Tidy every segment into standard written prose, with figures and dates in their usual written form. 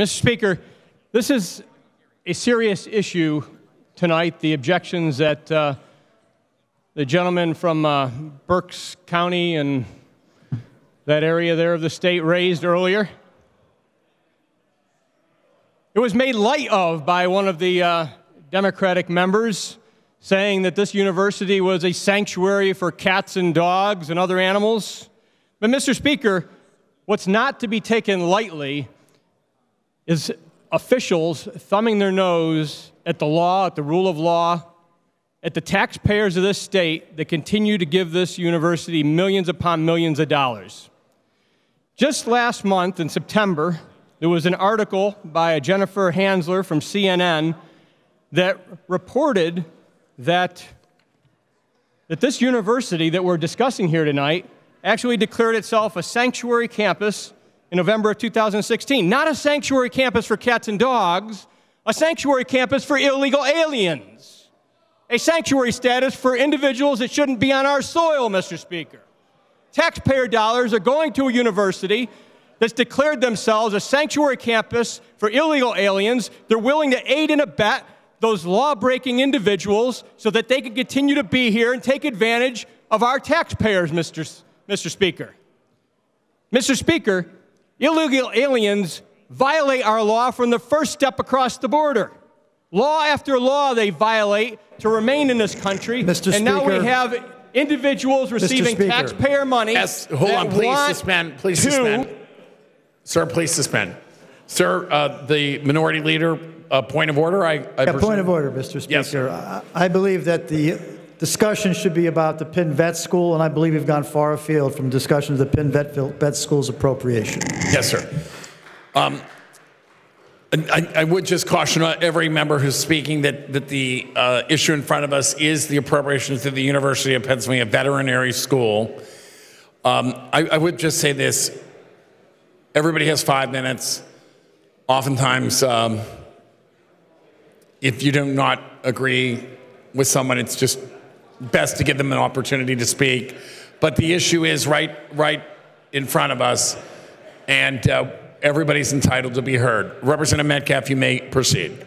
Mr. Speaker, this is a serious issue tonight. The objections that the gentleman from Berks County and that area there of the state raised earlier. It was made light of by one of the Democratic members, saying that this university was a sanctuary for cats and dogs and other animals. But, Mr. Speaker, what's not to be taken lightly is officials thumbing their nose at the law, at the rule of law, at the taxpayers of this state that continue to give this university millions upon millions of dollars. Just last month in September, there was an article by Jennifer Hansler from CNN that reported that this university that we're discussing here tonight actually declared itself a sanctuary campus in November of 2016. Not a sanctuary campus for cats and dogs, a sanctuary campus for illegal aliens. A sanctuary status for individuals that shouldn't be on our soil, Mr. Speaker. Taxpayer dollars are going to a university that's declared themselves a sanctuary campus for illegal aliens. They're willing to aid and abet those law-breaking individuals so that they can continue to be here and take advantage of our taxpayers, Mr. Speaker. Mr. Speaker, illegal aliens violate our law from the first step across the border. Law after law they violate to remain in this country. Mr. And now we have individuals receiving taxpayer money. Yes, hold on, please suspend. Please suspend. Sir, please suspend. Sir, the minority leader, point of order. Point of order, Mr. Speaker. Yes, sir. I believe that the discussion should be about the Penn Vet School, and I believe we've gone far afield from discussion of the Penn Vet School's appropriation. Yes, sir. I would just caution every member who's speaking that the issue in front of us is the appropriations to the University of Pennsylvania Veterinary School. I would just say this. Everybody has 5 minutes. Oftentimes, if you do not agree with someone, it's just best to give them an opportunity to speak. But the issue is right in front of us, and everybody's entitled to be heard. Representative Metcalfe, you may proceed.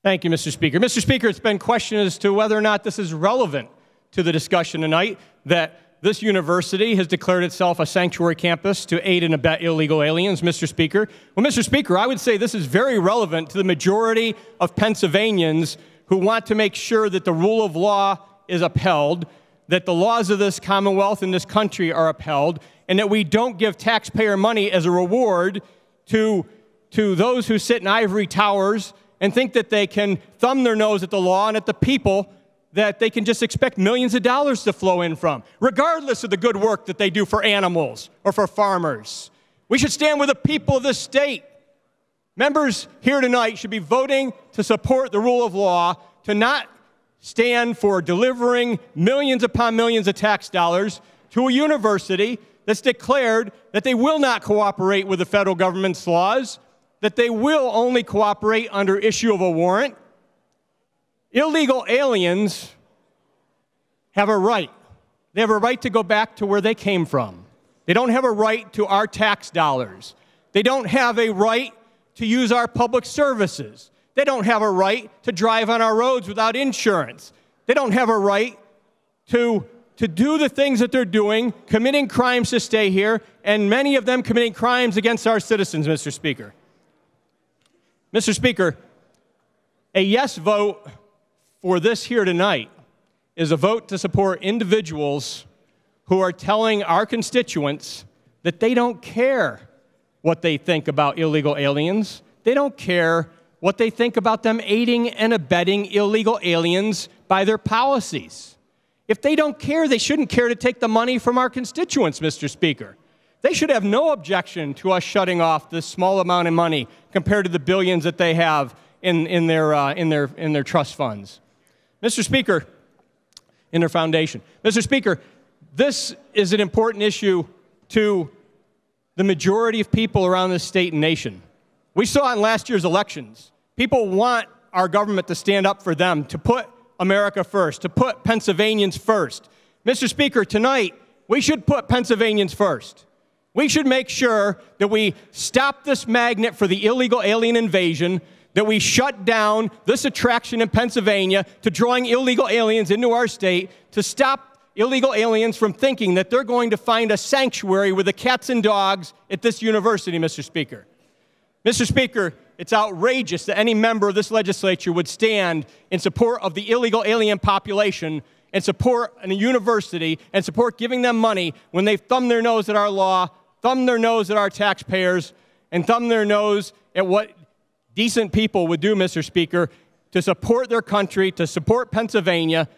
Thank you, Mr. Speaker. Mr. Speaker, it's been questioned as to whether or not this is relevant to the discussion tonight, that this university has declared itself a sanctuary campus to aid and abet illegal aliens, Mr. Speaker. Well, Mr. Speaker, I would say this is very relevant to the majority of Pennsylvanians who want to make sure that the rule of law is upheld, that the laws of this Commonwealth and this country are upheld, and that we don't give taxpayer money as a reward to those who sit in ivory towers and think that they can thumb their nose at the law and at the people that they can just expect millions of dollars to flow in from, regardless of the good work that they do for animals or for farmers. We should stand with the people of this state. Members here tonight should be voting to support the rule of law, to not stand for delivering millions upon millions of tax dollars to a university that's declared that they will not cooperate with the federal government's laws, that they will only cooperate under issue of a warrant. Illegal aliens have a right. They have a right to go back to where they came from. They don't have a right to our tax dollars. They don't have a right to use our public services. They don't have a right to drive on our roads without insurance. They don't have a right to do the things that they're doing, committing crimes to stay here, and many of them committing crimes against our citizens, Mr. Speaker. Mr. Speaker, a yes vote for this here tonight is a vote to support individuals who are telling our constituents that they don't care what they think about illegal aliens. They don't care what they think about them aiding and abetting illegal aliens by their policies. If they don't care, they shouldn't care to take the money from our constituents, Mr. Speaker. They should have no objection to us shutting off this small amount of money compared to the billions that they have in their trust funds. Mr. Speaker, in their foundation. Mr. Speaker, this is an important issue to the majority of people around this state and nation. We saw in last year's elections, people want our government to stand up for them, to put America first, to put Pennsylvanians first. Mr. Speaker, tonight, we should put Pennsylvanians first. We should make sure that we stop this magnet for the illegal alien invasion, that we shut down this attraction in Pennsylvania to drawing illegal aliens into our state, to stop illegal aliens from thinking that they're going to find a sanctuary with the cats and dogs at this university, Mr. Speaker. Mr. Speaker, it's outrageous that any member of this legislature would stand in support of the illegal alien population and support a university and support giving them money when they've thumbed their nose at our law, thumbed their nose at our taxpayers, and thumbed their nose at what decent people would do, Mr. Speaker, to support their country, to support Pennsylvania.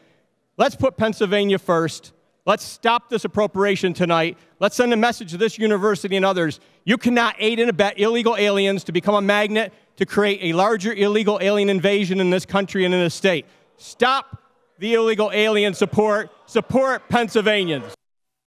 Let's put Pennsylvania first. Let's stop this appropriation tonight. Let's send a message to this university and others. You cannot aid and abet illegal aliens to become a magnet to create a larger illegal alien invasion in this country and in this state. Stop the illegal alien support. Support Pennsylvanians.